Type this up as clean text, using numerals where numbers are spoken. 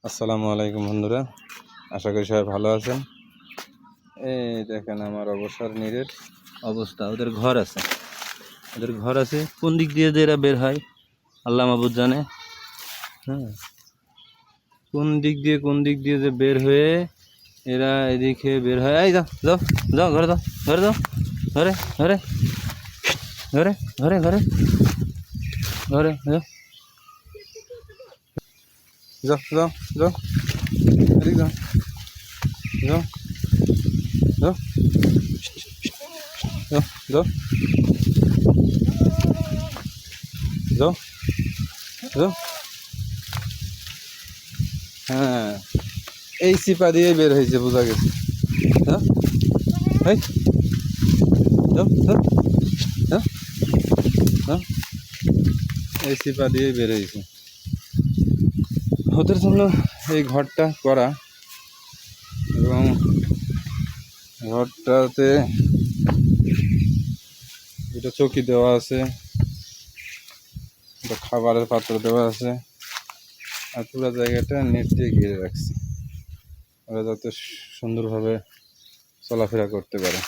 আসসালামু আলাইকুম বন্ধুরা, আশা করি সবাই ভালো আছেন। এই দেখেন আমার অবসর নীড়ের অবস্থা। ওদের ঘর আছে, কোন দিক দিয়ে যে এরা বের হয় আল্লাহ মাবুদ জানে। হ্যাঁ, কোন দিক দিয়ে যে বের হয়ে এরা এদিকে বের হয়। এই যাও যাও যাও, ঘরে যাও, ঘরে যাও, ঘরে ঘরে ঘরে ঘরে ঘরে ঘরে যাও যাও যাও যাও, এদিকে যাও যাও যাও যাও যাও যাও যাও। হ্যাঁ, এই চিপা দিয়ে বের হয়েছে, বোঝা গেছে। যাও, এই যাও যাও যাও যাও, এই চিপা দিয়ে বের হয়েছে। ওদের জন্য এই ঘরটা করা, এবং ঘরটাতে দুটো চৌকি দেওয়া আছে, একটা খাবারের পাত্র দেওয়া আছে, আর পুরো জায়গাটা নেট দিয়ে ঘিরে রাখছে, ওরা যাতে সুন্দরভাবে চলাফেরা করতে পারে।